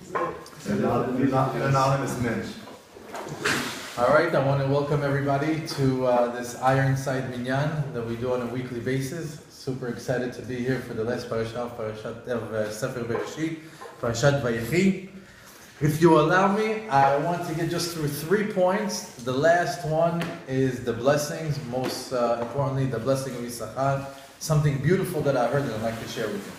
An anonymous Minch. All right, I want to welcome everybody to this Ironside Minyan that we do on a weekly basis. Super excited to be here for the last Parashat Sefer Vayechi, Parashat Vayechi. If you allow me, I want to get just through 3 points. The last one is the blessings, most importantly, the blessing of Yisachar, something beautiful that I heard and I'd like to share with you.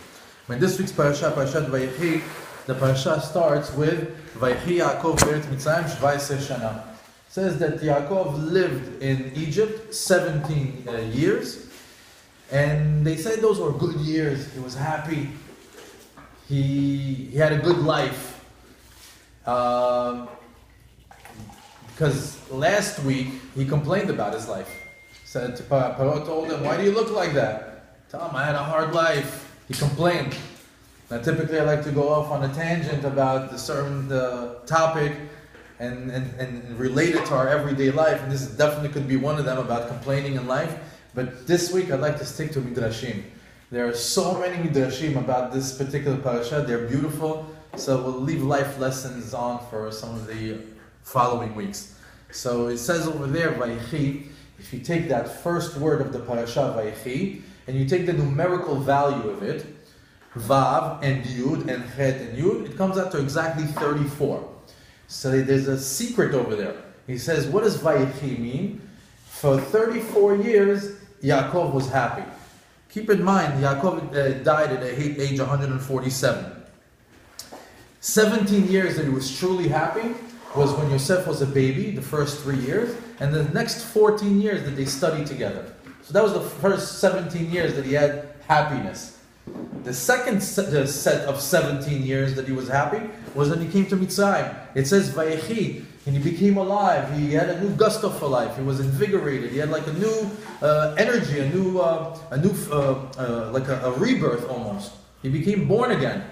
In this week's Parashat Vayechi, the parasha starts with Vayechi Yaakov Be'eretz Mitzrayim 17 shana. It says that Yaakov lived in Egypt 17 years, and they said those were good years. He was happy. He had a good life. Because last week he complained about his life. Said to Paro, told him, "Why do you look like that?" Tell him, "I had a hard life." He complained. Now, typically, I like to go off on a tangent about a certain topic and relate it to our everyday life, and this definitely could be one of them about complaining in life. But this week, I'd like to stick to Midrashim. There are so many Midrashim about this particular parasha. They're beautiful, so we'll leave life lessons on for some of the following weeks. So it says over there, Vayechi, if you take that first word of the parasha, Vayechi, and you take the numerical value of it, Vav and Yud and Chet and Yud, it comes out to exactly 34. So there's a secret over there. He says, what does Vayechi mean? For 34 years, Yaakov was happy. Keep in mind, Yaakov died at age 147. 17 years that he was truly happy was when Yosef was a baby, the first 3 years, and the next 14 years that they studied together. So that was the first 17 years that he had happiness. The second set of 17 years that he was happy was when he came to Mitzrayim. It says Vayechi, and he became alive. He had a new gusto for life. He was invigorated. He had like a new energy, like a rebirth almost. He became born again.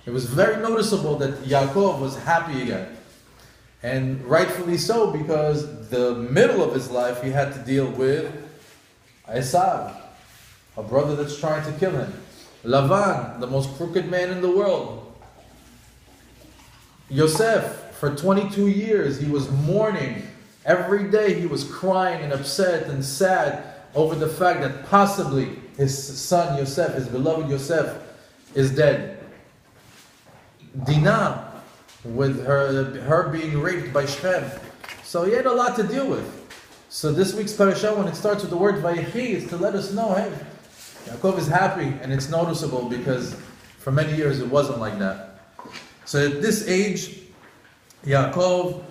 It was very noticeable that Yaakov was happy again. And rightfully so, because the middle of his life he had to deal with Esav, a brother that's trying to kill him. Lavan, the most crooked man in the world. Yosef, for 22 years, he was mourning. Every day he was crying and upset and sad over the fact that possibly his son Yosef, his beloved Yosef, is dead. Dinah, with her being raped by Shechem. So he had a lot to deal with. So this week's parasha, when it starts with the word Vayechi, is to let us know, hey, Yaakov is happy, and it's noticeable because for many years it wasn't like that. So at this age, Yaakov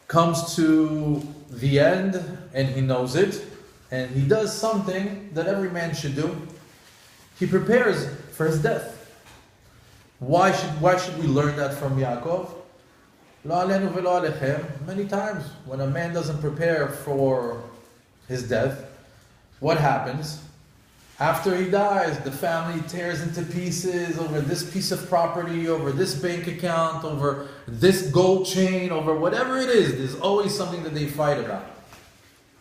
comes to the end, and he knows it, and he does something that every man should do. He prepares for his death. Why should we learn that from Yaakov? Lo alenu velo alechem. Many times when a man doesn't prepare for his death, what happens? After he dies, the family tears into pieces over this piece of property, over this bank account, over this gold chain, over whatever it is. There's always something that they fight about.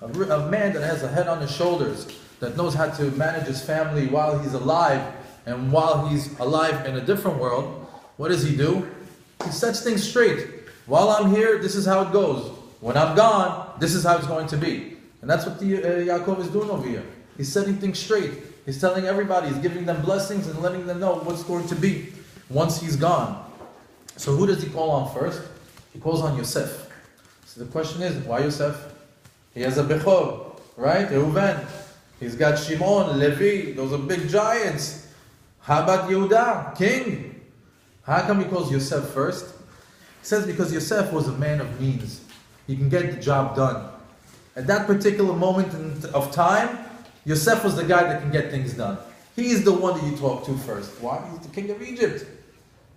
A man that has a head on his shoulders, that knows how to manage his family while he's alive, and while he's alive in a different world, what does he do? He sets things straight. While I'm here, this is how it goes. When I'm gone, this is how it's going to be. And that's what Yaakov is doing over here. He's setting things straight. He's telling everybody, he's giving them blessings and letting them know what's going to be once he's gone. So who does he call on first? He calls on Yosef. So the question is, why Yosef? He has a Bechor, right? Reuven. He's got Shimon, Levi, those are big giants. How about Yehuda, king? How come he calls Yosef first? He says because Yosef was a man of means. He can get the job done. At that particular moment of time, Yosef was the guy that can get things done. He's the one that you talk to first. Why? He's the king of Egypt.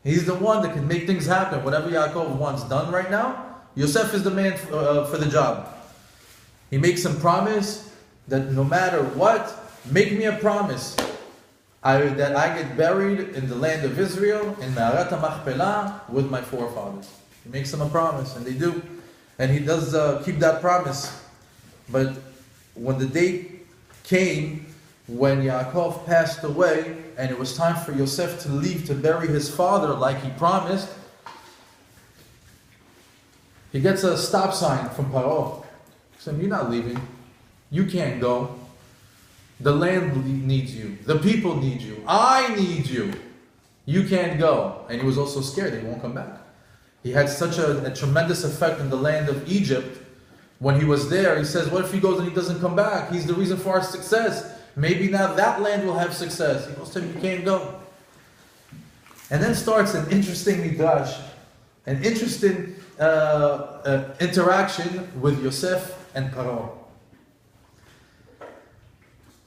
He's the one that can make things happen. Whatever Yaakov wants done right now, Yosef is the man for the job. He makes him promise that no matter what, make me a promise that I get buried in the land of Israel, in Me'arat HaMachpelah, with my forefathers. He makes them a promise, and they do. And he does keep that promise. But when the day came, when Yaakov passed away and it was time for Yosef to leave to bury his father like he promised, he gets a stop sign from Paro. He said, "You're not leaving. You can't go. The land needs you. The people need you. I need you. You can't go." And he was also scared that he won't come back. He had such a tremendous effect in the land of Egypt. When he was there, he says, what if he goes and he doesn't come back? He's the reason for our success. Maybe now that land will have success. He goes to him, "You can't go." And then starts an interesting midrash, an interesting interaction with Yosef and Paro.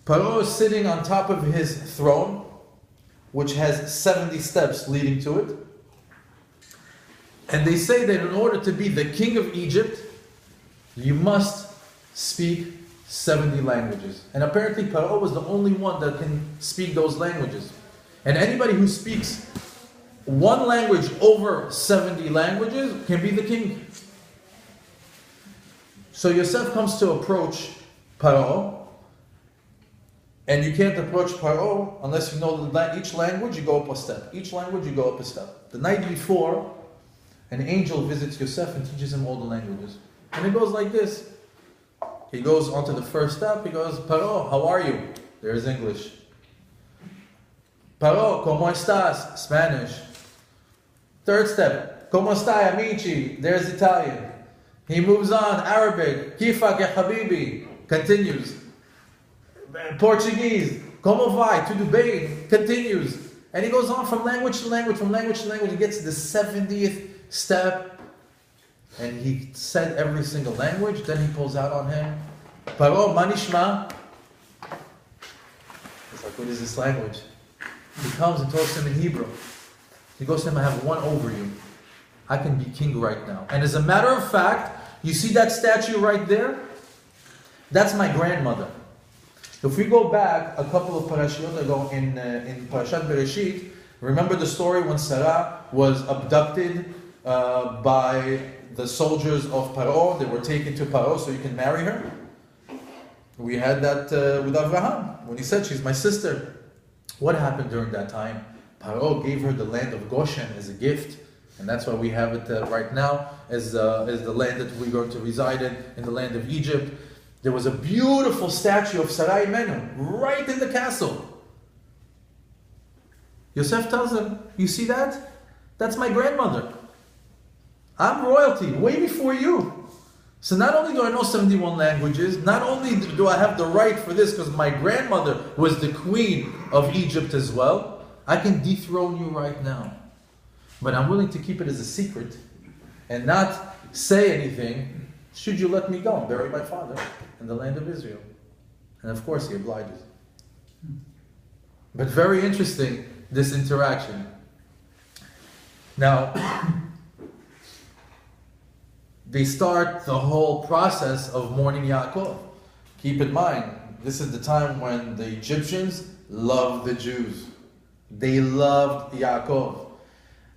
Paro is sitting on top of his throne, which has 70 steps leading to it. And they say that in order to be the king of Egypt, you must speak 70 languages. And apparently Paro was the only one that can speak those languages. And anybody who speaks one language over 70 languages can be the king. So Yosef comes to approach Paro, and you can't approach Paro unless you know each language, you go up a step. Each language, you go up a step. The night before, an angel visits Yosef and teaches him all the languages. And it goes like this. He goes onto the first step, he goes, "Paro, how are you?" There's English. "Paro, ¿cómo estás?" Spanish. Third step, "¿Cómo está, amici?" There's Italian. He moves on, Arabic. "Kifak ya habibi?" Continues. Portuguese. "Como vai? Tudo bem?" Continues. And he goes on from language to language, from language to language. He gets to the 70th step. And he said every single language. Then he pulls out on him. "Paro, manishma." He's like, "What is this language?" He comes and talks to him in Hebrew. He goes to him, "I have one over you. I can be king right now." And as a matter of fact, you see that statue right there? That's my grandmother. If we go back a couple of parashiyot ago in Parashat Vayechi, remember the story when Sarah was abducted by the soldiers of Paro? They were taken to Paro so you can marry her. We had that with Abraham when he said, "She's my sister." What happened during that time? Paro gave her the land of Goshen as a gift, and that's why we have it right now as the land that we're going to reside in the land of Egypt. There was a beautiful statue of Sarai Menu right in the castle. Yosef tells him, "You see that? That's my grandmother. I'm royalty, way before you. So not only do I know 71 languages, not only do I have the right for this because my grandmother was the queen of Egypt as well, I can dethrone you right now. But I'm willing to keep it as a secret and not say anything should you let me go and bury my father in the land of Israel." And of course he obliges. But very interesting, this interaction. Now, they start the whole process of mourning Yaakov. Keep in mind, this is the time when the Egyptians loved the Jews. They loved Yaakov.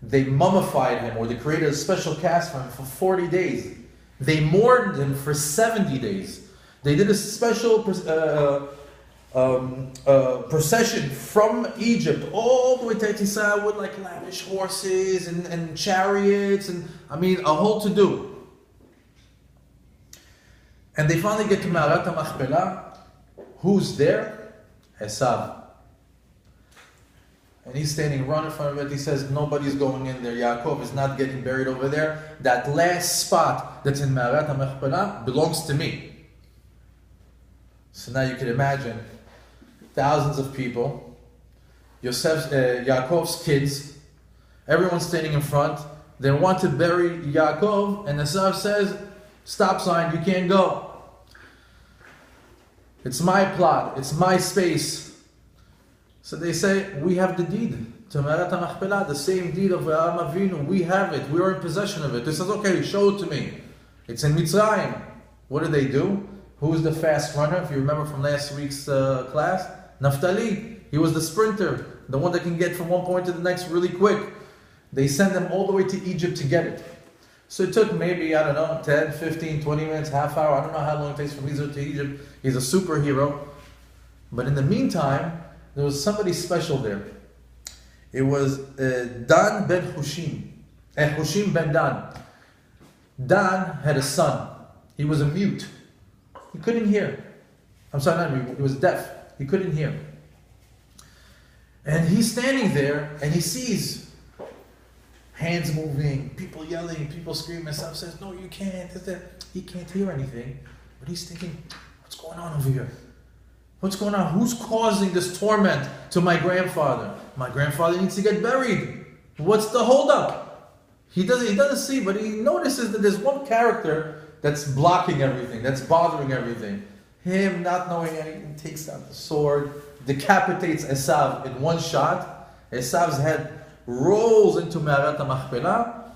They mummified him, or they created a special cast for him for 40 days. They mourned him for 70 days. They did a special procession from Egypt all the way to Etisah with like lavish horses and chariots and a whole to-do. And they finally get to Ma'arat HaMachpelah. Who's there? Esav. And he's standing right in front of it. He says, nobody's going in there. Yaakov is not getting buried over there. That last spot that's in Ma'arat HaMachpelah belongs to me. So now you can imagine thousands of people, Yaakov's kids, everyone standing in front. They want to bury Yaakov, and Esav says, "Stop sign, you can't go. It's my plot, it's my space." So they say, "We have the deed to Ma'arat HaMachpelah, the same deed of Avraham Avinu. We have it, we are in possession of it." They says, "Okay, show it to me. It's in Mitzrayim." What do? Who is the fast runner? If you remember from last week's class, Naphtali. He was the sprinter, the one that can get from one point to the next really quick. They send him all the way to Egypt to get it. So it took maybe, 10, 15, 20 minutes, half hour. I don't know how long it takes from Israel to Egypt. He's a superhero. But in the meantime, there was somebody special there. It was Dan ben Hushim. Hushim ben Dan. Dan had a son. He was a mute. He couldn't hear. I'm sorry, not mute. He was deaf. He couldn't hear. And he's standing there and he sees hands moving, people yelling, people screaming. Esav says, no, you can't. He can't hear anything. But he's thinking, what's going on over here? What's going on? Who's causing this torment to my grandfather? My grandfather needs to get buried. What's the holdup? He doesn't see, but he notices that there's one character that's blocking everything, that's bothering everything. Him not knowing anything, takes out the sword, decapitates Esav in one shot. Esav's head rolls into Me'arat HaMachpelah,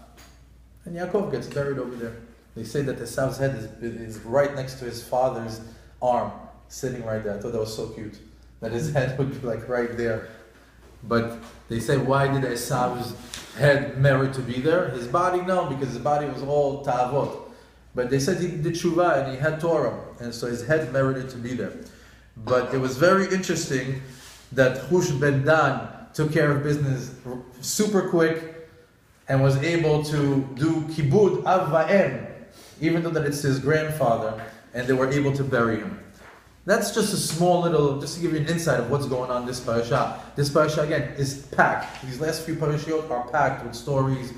and Yaakov gets buried over there. They say that Esav's head is right next to his father's arm, sitting right there. I thought that was so cute, that his head would be like right there. But they say, why did Esav's head merit to be there? His body, no, because his body was all ta'avot. But they said he did tshuva and he had Torah, and so his head merited to be there. But it was very interesting that Hush ben Dan took care of business super quick and was able to do kibud av va'em, even though that it's his grandfather, and they were able to bury him. That's just a small little, just to give you an insight of what's going on in this parasha. This parasha, again, is packed. These last few parashiyot are packed with stories,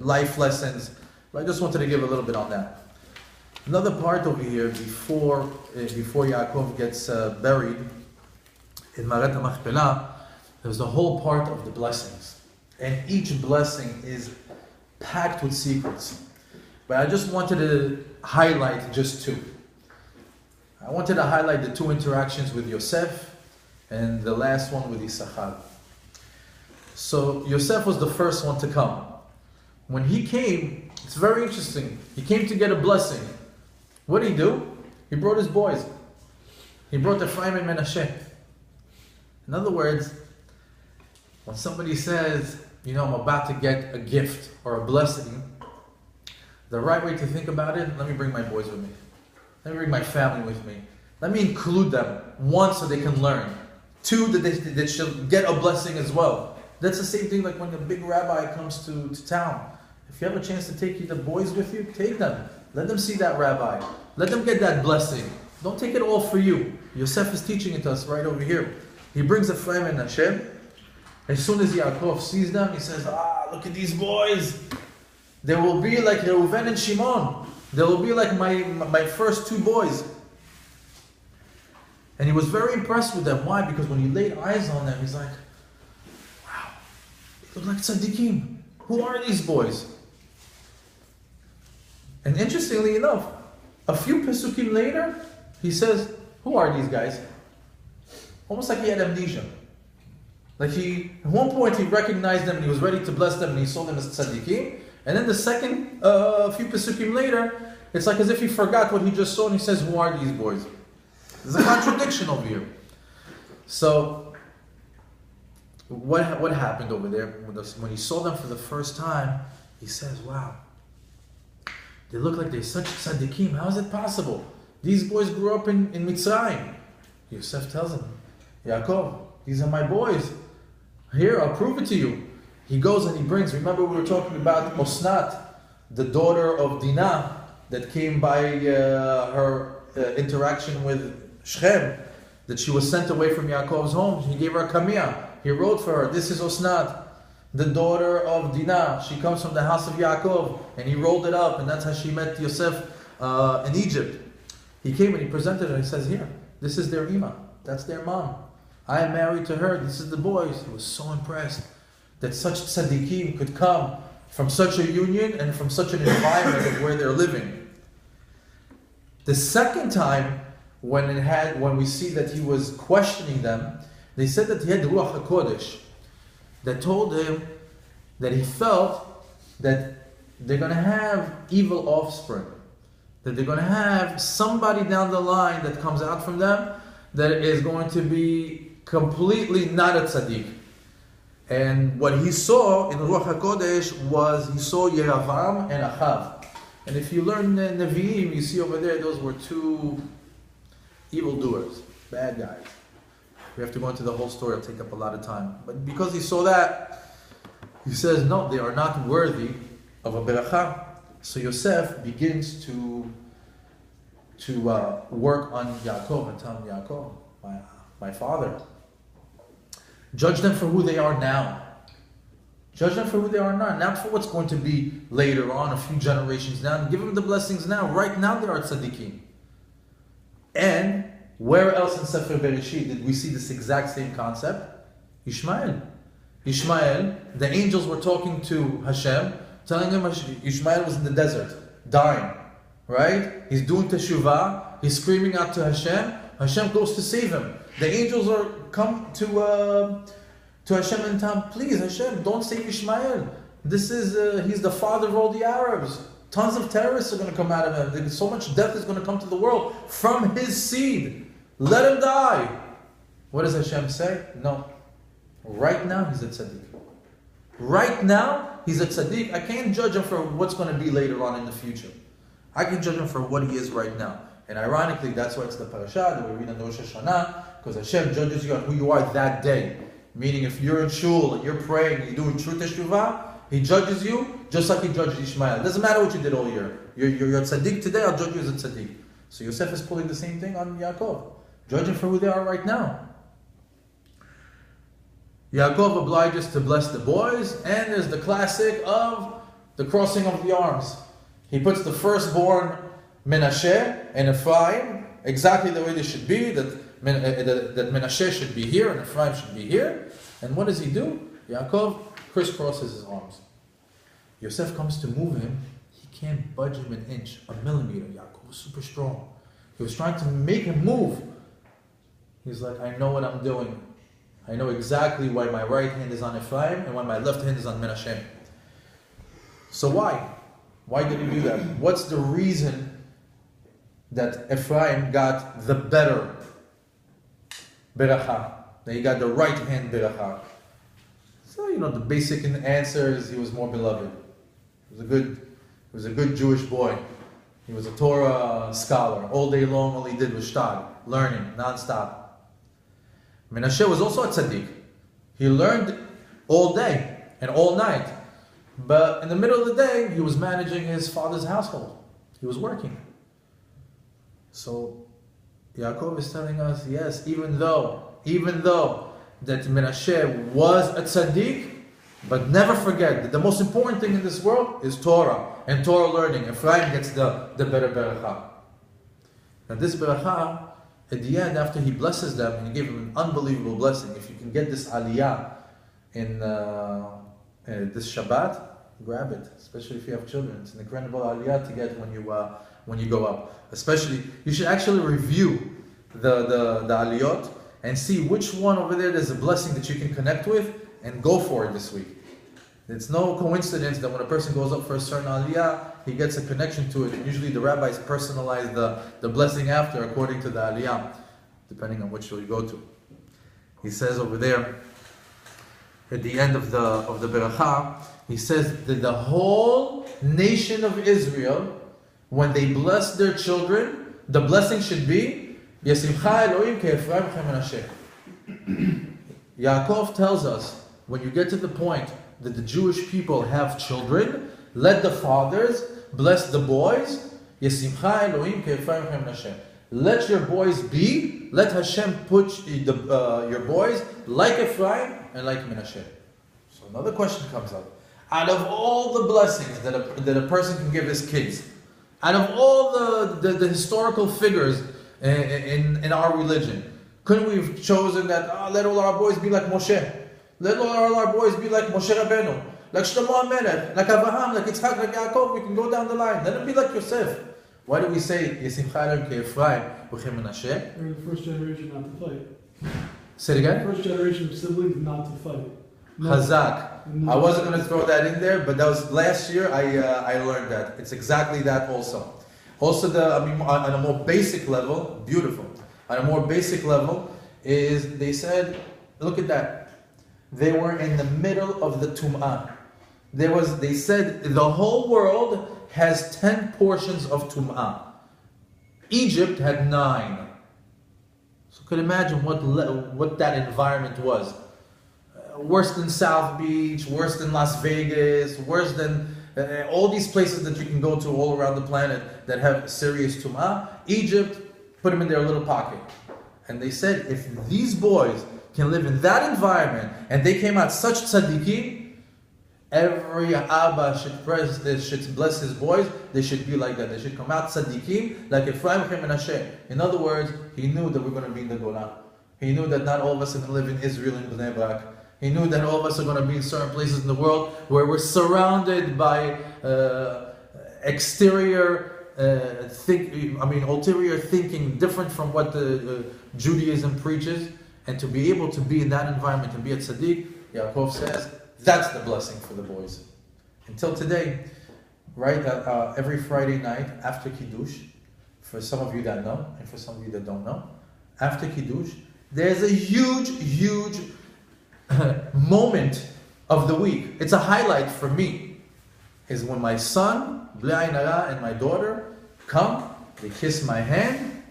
life lessons. But I just wanted to give a little bit on that. Another part over here, before Yaakov gets buried in Me'arat HaMachpelah, there's a whole part of the blessings. And each blessing is packed with secrets. But I just wanted to highlight just two. I wanted to highlight the two interactions with Yosef and the last one with Issachar. So Yosef was the first one to come. When he came, it's very interesting. He came to get a blessing. What did he do? He brought his boys. He brought Ephraim and Menashe. In other words, when somebody says, you know, I'm about to get a gift or a blessing, the right way to think about it, let me bring my boys with me. Let me bring my family with me. Let me include them. One, so they can learn. Two, that they should get a blessing as well. That's the same thing like when the big rabbi comes to town. If you have a chance to take the boys with you, take them. Let them see that rabbi. Let them get that blessing. Don't take it all for you. Yosef is teaching it to us right over here. He brings Ephraim and Hashem. As soon as Yaakov sees them, he says, look at these boys. They will be like Reuven and Shimon. They will be like my first two boys. And he was very impressed with them. Why? Because when he laid eyes on them, he's like, wow, they look like tzaddikim. Who are these boys? And interestingly enough, a few pesukim later, he says, who are these guys? Almost like he had amnesia. Like at one point he recognized them and he was ready to bless them and he saw them as tzaddikim. And then the second few pesukim later, it's like as if he forgot what he just saw and he says, who are these boys? There's a contradiction over here. So, what happened over there? When he saw them for the first time, he says, wow, they look like they're such tzaddikim. How is it possible? These boys grew up in Mitzrayim. Yosef tells him, Yaakov, these are my boys. Here, I'll prove it to you. He goes and he brings, remember we were talking about Osnat, the daughter of Dinah, that came by her interaction with Shechem, that she was sent away from Yaakov's home. He gave her a kamiyah. He wrote for her, this is Osnat, the daughter of Dinah. She comes from the house of Yaakov. And he rolled it up, and that's how she met Yosef in Egypt. He came and he presented her, and he says, here, this is their imah. That's their mom. I am married to her. This is the boys. He was so impressed that such tzaddikim could come from such a union and from such an environment of where they're living. The second time, when we see that he was questioning them, they said that he had the Ruach HaKodesh that told him that he felt that they're going to have evil offspring, that they're going to have somebody down the line that comes out from them that is going to be completely not a tzaddik. And what he saw in Ruach HaKodesh was, he saw Yeravam and Achav. And if you learn Nevi'im, you see over there, those were two evildoers. bad guys. We have to go into the whole story, it'll take up a lot of time. But because he saw that, he says, no, they are not worthy of a beracha. So Yosef begins to work on Yaakov and tell him, Yaakov, my father, judge them for who they are now. Judge them for who they are now, not for what's going to be later on, a few generations now. Give them the blessings now. Right now they are tzaddikim. And where else in Sefer Bereshit did we see this exact same concept? Ishmael. Ishmael, the angels were talking to Hashem, telling him Ishmael was in the desert, dying. Right? He's doing teshuvah. He's screaming out to Hashem. Hashem goes to save him. The angels are come to Hashem and tell him, please Hashem, don't save Ishmael. This is he's the father of all the Arabs. Tons of terrorists are going to come out of him. So much death is going to come to the world from his seed. Let him die. What does Hashem say? No. Right now he's a tzaddik. Right now he's a tzaddik. I can't judge him for what's going to be later on in the future. I can judge him for what he is right now. And ironically, that's why it's the parasha that we read on Rosh Hashanah, because Hashem judges you on who you are that day. Meaning, if you're in shul and you're praying, you're doing true teshuvah, He judges you just like He judged Ishmael. It doesn't matter what you did all year. You're a tzaddik today, I'll judge you as a tzaddik. So Yosef is pulling the same thing on Yaakov. Judge him for who they are right now. Yaakov obliges to bless the boys, and there's the classic of the crossing of the arms. He puts the firstborn Menashe and Ephraim exactly the way they should be, that Menashe should be here and Ephraim should be here. And what does he do? Yaakov crisscrosses his arms. Yosef comes to move him. He can't budge him an inch, a millimeter. Yaakov was super strong. He was trying to make him move. He's like, I know what I'm doing. I know exactly why my right hand is on Ephraim and why my left hand is on Menashe. So why? Why did he do that? What's the reason that Ephraim got the better beracha? That he got the right hand beracha? So, the basic answer is he was more beloved. He was a good Jewish boy. He was a Torah scholar. All day long, all he did was shtag, learning, non-stop. Menashe was also a tzaddik. He learned all day and all night. But in the middle of the day, he was managing his father's household. He was working. So, Yaakov is telling us, yes, even though that Menashe was a tzaddik, but never forget that the most important thing in this world is Torah and Torah learning. Ephraim gets the better beracha. Now this beracha, at the end, after he blesses them, and he gave them an unbelievable blessing. If you can get this aliyah in this Shabbat, grab it. Especially if you have children, it's an incredible aliyah to get when you go up. Especially, you should actually review the aliyot and see which one over there there's a blessing that you can connect with, and go for it this week. It's no coincidence that when a person goes up for a certain aliyah, he gets a connection to it, and usually the rabbis personalize the blessing after according to the aliyah, depending on which shul you go to. He says over there, at the end of the beracha, he says that the whole nation of Israel, when they bless their children, the blessing should be, Yesimcha Elohim ke'Ephraim ke'Menashe. Yaakov tells us, when you get to the point that the Jewish people have children, let the fathers bless the boys. Yesimcha Elohim ke'Ephraim ke'Menashe. Let your boys be, let Hashem put your boys like Ephraim and like Menashe. So another question comes up. Out of all the blessings that a person can give his kids, out of all the historical figures in our religion, couldn't we have chosen that, let all our boys be like Moshe? Let all our boys be like Moshe Rabbeinu, like Shlomo HaMelech, like Abraham, like Yitzchak, like Yaakov. We can go down the line. Let them be like Yosef. Why do we say Yesimcha Elohim ke'Ephraim u'ke'Menashe? They're the first generation not to fight. Say it again? First generation of siblings not to fight. Chazak. I wasn't going to throw that in there, but that was last year. I learned that. It's exactly that also. Also, on a more basic level, beautiful. On a more basic level, is they said, look at that. They were in the middle of the Tum'ah. They said the whole world has 10 portions of Tum'ah. Egypt had 9. So you could imagine what that environment was. Worse than South Beach, worse than Las Vegas, worse than all these places that you can go to all around the planet that have serious tum'ah. Egypt, put them in their little pocket. And they said, if these boys can live in that environment, and they came out such tzaddikim, every Abba should bless his boys. They should be like that. They should come out tzaddikim, like Ephraim and Menashe. In other words, he knew that we're going to be in the Golan. He knew that not all of us are going to live in Israel and Bnei Brak. He knew that all of us are going to be in certain places in the world where we're surrounded by ulterior thinking different from what the Judaism preaches. And to be able to be in that environment and be a tzaddik, Yaakov says, that's the blessing for the boys. Until today, right, every Friday night after Kiddush, for some of you that know, and for some of you that don't know, after Kiddush, there's a huge moment of the week. It's a highlight for me, is when my son, and my daughter come, they kiss my hand,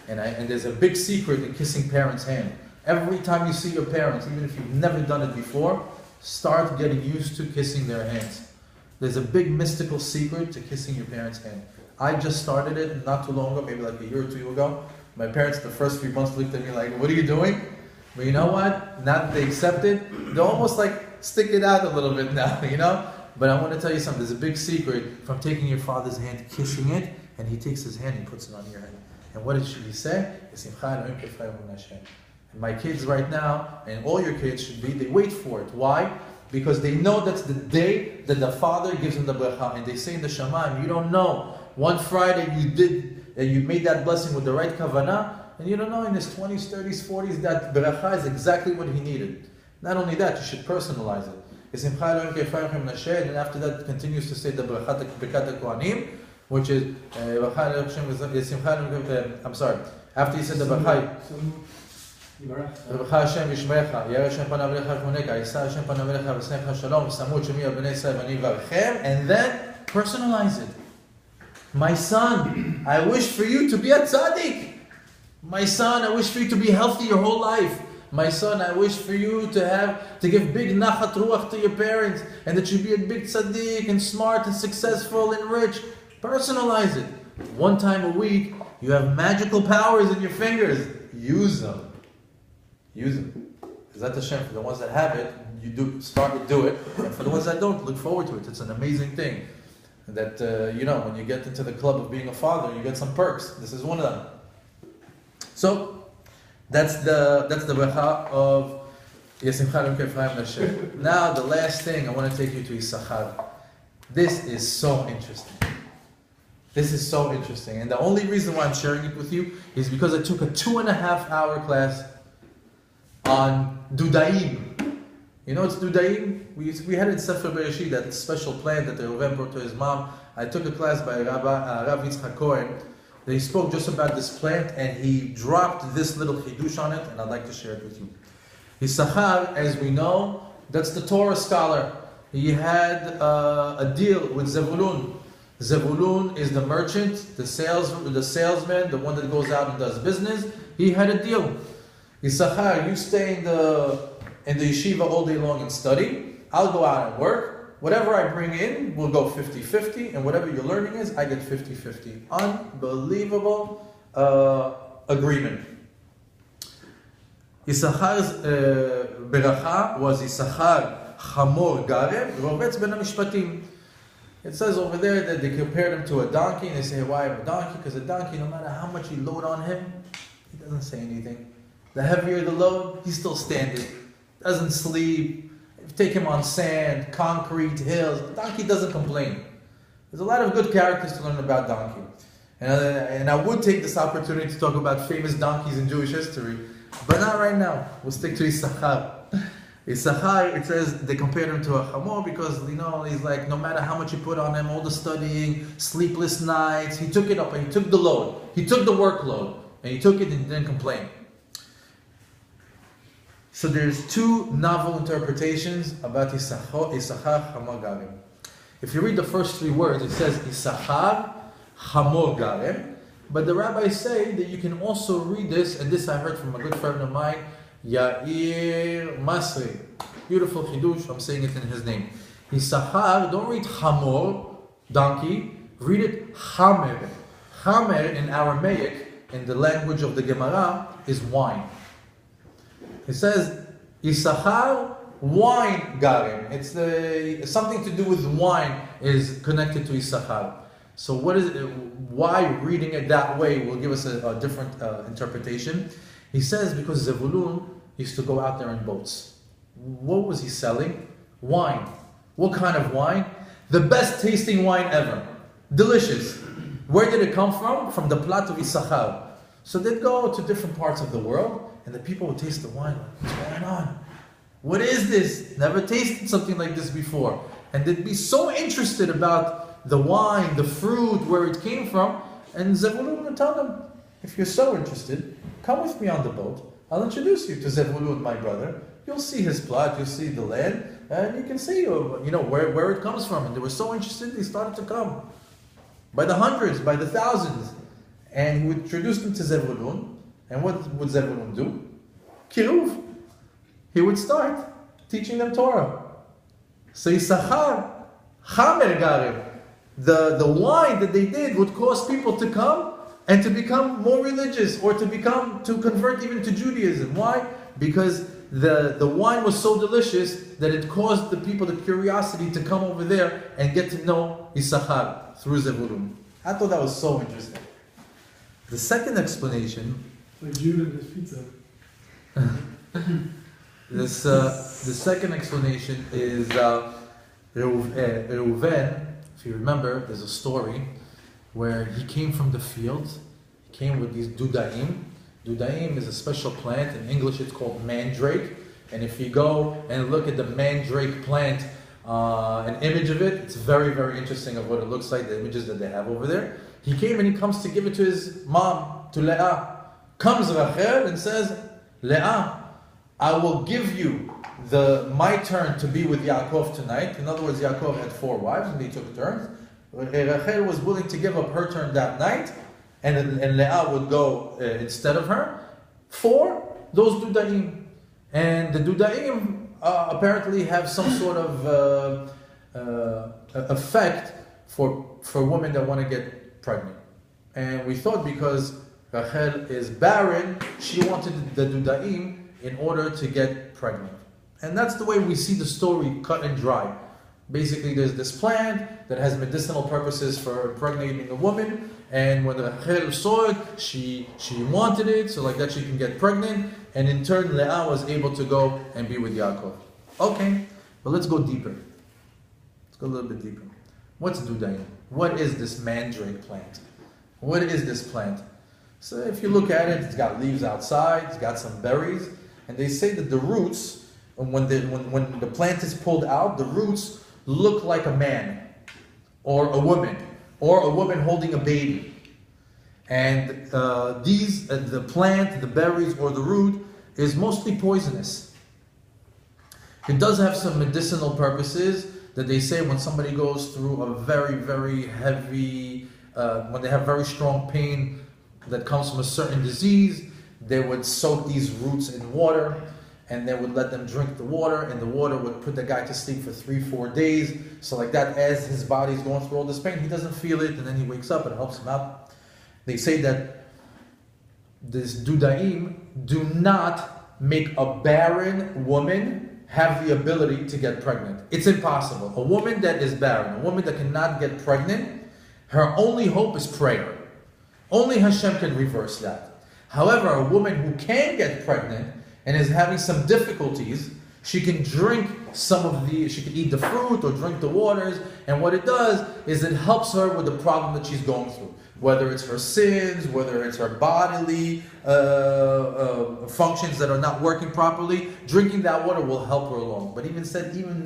and there's a big secret in kissing parents' hand. Every time you see your parents, even if you've never done it before, start getting used to kissing their hands. There's a big mystical secret to kissing your parents' hand. I just started it not too long ago, maybe like a year or two ago. My parents, the first few months, looked at me like, what are you doing? But you know what? Now that they accept it, they almost like stick it out a little bit now, you know? But I want to tell you something. There's a big secret from taking your father's hand, kissing it, and he takes his hand and puts it on your hand. And what should he say? And my kids right now, and all your kids should be, they wait for it. Why? Because they know that's the day that the father gives them the bracha. And they say in the Shemaim, you don't know. One Friday you made that blessing with the right kavanah, and you don't know in his 20s, 30s, 40s that bracha is exactly what he needed. Not only that, you should personalize it. And then after that, it continues to say the bracha bekat kohanim, which is after he said the bracha. And then personalize it. My son, I wish for you to be a tzaddik. My son, I wish for you to be healthy your whole life. My son, I wish for you to give big nachat ruach to your parents, and that you be a big tzaddik and smart and successful and rich. Personalize it. One time a week, you have magical powers in your fingers. Use them. Use them. Because Hashem, for the ones that have it, you do it. And for the ones that don't, look forward to it. It's an amazing thing. That, when you get into the club of being a father, you get some perks. This is one of them. So, that's the bracha of Yesimcha Ephraim Nashem. Now, the last thing, I want to take you to Issachar. This is so interesting. This is so interesting. And the only reason why I'm sharing it with you is because I took a 2.5-hour class on Dudaim. You know what's Dudaim? We had in Sefer Vayechi, that special plant that the Reuven brought to his mom. I took a class by Rav Yitzchak Cohen. They spoke just about this plant, and he dropped this little chidush on it, and I'd like to share it with you. Issachar, as we know, that's the Torah scholar. He had a deal with Zevulun. Zevulun is the merchant, the salesman, the one that goes out and does business. He had a deal. Issachar, you stay in the yeshiva all day long and study. I'll go out and work. Whatever I bring in, we'll go 50-50, and whatever your learning is, I get 50-50. Unbelievable agreement. Issachar's beracha was Issachar Chamor Gareb Rovetz Ben HaMishpatim. It says over there that they compared him to a donkey, and they say, why a donkey? Because a donkey, no matter how much you load on him, he doesn't say anything. The heavier the load, he's still standing. Doesn't sleep. Take him on sand, concrete, hills. The donkey doesn't complain. There's a lot of good characters to learn about donkey. And I would take this opportunity to talk about famous donkeys in Jewish history, but not right now. We'll stick to Issachar. Issachar, it says they compared him to a chamor because, he's like, no matter how much you put on him, all the studying, sleepless nights, he took it up and he took the load. He took the workload and he took it and didn't complain. So there's two novel interpretations about Issachar Chamor Garem. If you read the first three words, it says Issachar Chamor Garem. But the rabbis say that you can also read this, and this I heard from a good friend of mine, Yair Masri. Beautiful chidush, I'm saying it in his name. Yisachar, don't read chamor, donkey, read it chamer. Chamer in Aramaic, in the language of the Gemara, is wine. It says, Yisachar, wine garim. It's something to do with wine is connected to Yisachar. So what is it, why reading it that way will give us a different interpretation. He says because Zevulun used to go out there in boats. What was he selling? Wine. What kind of wine? The best tasting wine ever. Delicious. Where did it come from? From the plat of Issachar. So they'd go to different parts of the world and the people would taste the wine. What's going on? What is this? Never tasted something like this before. And they'd be so interested about the wine, the fruit, where it came from. And Zevulun would tell them, if you're so interested, come with me on the boat. I'll introduce you to Zevulun, my brother. You'll see his plot, you'll see the land, and you can see where it comes from. And they were so interested, they started to come. By the hundreds, by the thousands. And he would introduce them to Zevulun. And what would Zevulun do? Kiruv. He would start teaching them Torah. So Yisachar, Chamer Garim, the wine that they did would cause people to come and to become more religious or to convert even to Judaism. Why? Because the wine was so delicious that it caused the people the curiosity to come over there and get to know Yisachar through Zevulun. I thought that was so interesting. The second explanation, Like Judah and his pizza. the second explanation is Reuven. If you remember, there's a story where he came from the field. He came with these dudaim. Dudaim is a special plant. In English, it's called mandrake. And if you go and look at the mandrake plant, an image of it, it's very, very interesting of what it looks like, the images that they have over there. He came and he comes to give it to his mom, to Leah. Comes Rachel and says, Leah, I will give you my turn to be with Yaakov tonight. In other words, Yaakov had 4 wives and they took turns. Rachel was willing to give up her turn that night, and Leah would go instead of her for those dudaim. And the dudaim apparently have some sort of effect for women that want to get pregnant. And we thought because Rachel is barren, she wanted the dudaim in order to get pregnant. And that's the way we see the story cut and dry. Basically, there's this plant that has medicinal purposes for impregnating a woman, and when Rachel saw it, she wanted it, so like that she can get pregnant, and in turn Leah was able to go and be with Yaakov. Okay, but let's go deeper. Let's go a little bit deeper. What's dudaim? What is this mandrake plant? What is this plant? So if you look at it, it's got leaves outside, it's got some berries, and they say that the roots, when the plant is pulled out, the roots look like a man or a woman holding a baby. And the plant, the berries, or the root is mostly poisonous. It does have some medicinal purposes that they say when somebody goes through a very, very heavy, when they have very strong pain that comes from a certain disease, they would soak these roots in water and they would let them drink the water, and the water would put the guy to sleep for 3-4 days. So like that, as his body's going through all this pain, he doesn't feel it, and then he wakes up and it helps him out. They say that this dudaim do not make a barren woman have the ability to get pregnant. It's impossible. A woman that is barren, a woman that cannot get pregnant, her only hope is prayer. Only Hashem can reverse that. However, a woman who can get pregnant and is having some difficulties, she can drink she can eat the fruit or drink the waters, and what it does is it helps her with the problem that she's going through. Whether it's her sins, whether it's her bodily functions that are not working properly, drinking that water will help her along. But even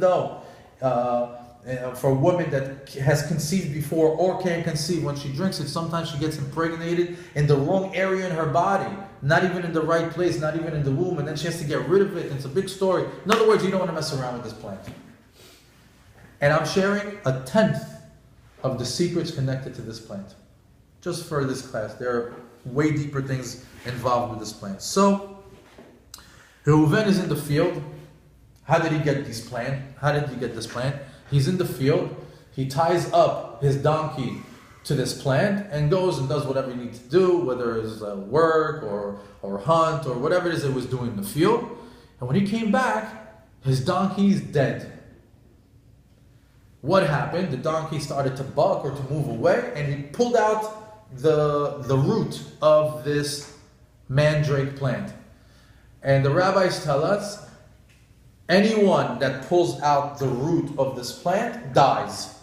though for a woman that has conceived before or can conceive, when she drinks it, sometimes she gets impregnated in the wrong area in her body, not even in the right place, not even in the womb, and then she has to get rid of it, and it's a big story. In other words, you don't want to mess around with this plant. And I'm sharing 1/10 of the secrets connected to this plant. just for this class. There are way deeper things involved with this plant. So, Reuven is in the field. How did he get this plant? He's in the field. He ties up his donkey to this plant and goes and does whatever he needs to do, whether it's work or hunt or whatever it is he was doing in the field. And when he came back, his donkey is dead. What happened? The donkey started to buck or to move away, and he pulled out the root of this mandrake plant. And the rabbis tell us, anyone that pulls out the root of this plant dies.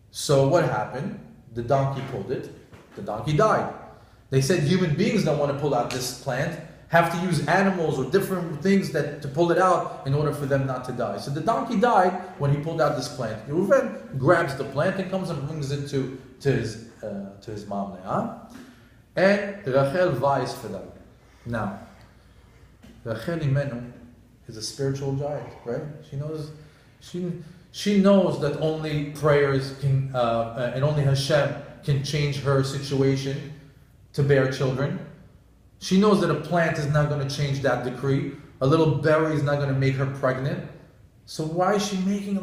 So what happened? The donkey pulled it. The donkey died. They said human beings don't want to pull out this plant, have to use animals or different things to pull it out in order for them not to die. So the donkey died when he pulled out this plant. Reuven grabs the plant and comes and brings it to his mom Leah. And Rachel vies for them. Now, Rachel Imenu is a spiritual giant, right? She knows that only prayers can and only Hashem can change her situation to bear children. She knows that a plant is not going to change that decree. A little berry is not going to make her pregnant. So why is she making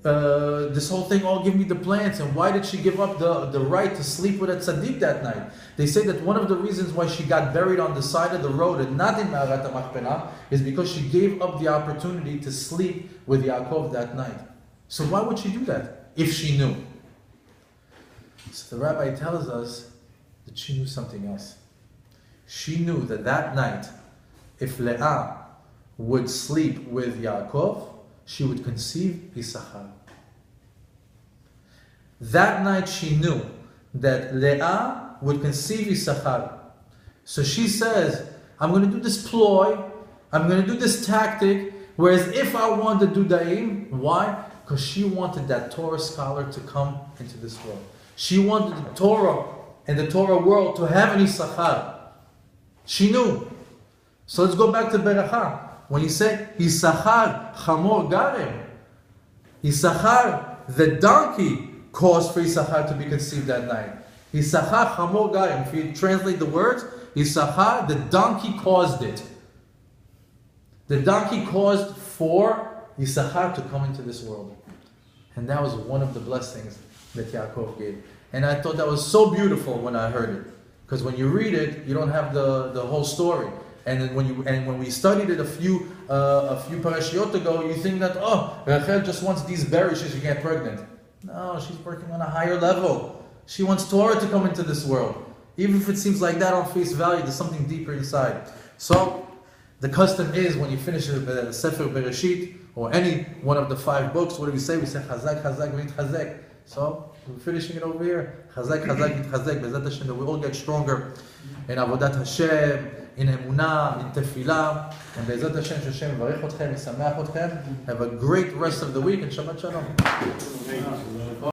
this whole thing, oh, give me the plants? And why did she give up the right to sleep with a tzaddik that night? They say that one of the reasons why she got buried on the side of the road and not in Ma'arat HaMachpelah is because she gave up the opportunity to sleep with Yaakov that night. So why would she do that if she knew? So the rabbi tells us that she knew something else. She knew that night, if Leah would sleep with Yaakov, she would conceive Yisachar. That night she knew that Leah would conceive Yisachar. So she says, I'm going to do this ploy, I'm going to do this tactic, whereas if I want to do Da'im, why? Because she wanted that Torah scholar to come into this world. She wanted the Torah and the Torah world to have an Yisachar. She knew. So let's go back to Beracha. When he said, Yisachar chamor garem, Yisachar, the donkey, caused for Yisachar to be conceived that night. Yisachar chamor garem. If you translate the words, Yisachar, the donkey caused it. The donkey caused for Yisachar to come into this world. And that was one of the blessings that Yaakov gave. And I thought that was so beautiful when I heard it. Because when you read it, you don't have the whole story. And then when we studied it a few parashiot ago, you think that, Rachel just wants these berries so she can get pregnant. No, she's working on a higher level. She wants Torah to come into this world. Even if it seems like that on face value, there's something deeper inside. So the custom is when you finish the Sefer Bereshit or any one of the 5 books, what do we say? We say Chazak, Chazak, V'Yitchazek. So we're finishing it over here. Chazak, Chazak, V'Yitchazek. Be'ezrat Hashem, that we all get stronger in Avodat Hashem, in Emunah, in Tefillah. And Be'ezrat Hashem, Hashem Yivarech Otchem, Yisameach Otchem. Have a great rest of the week and Shabbat Shalom.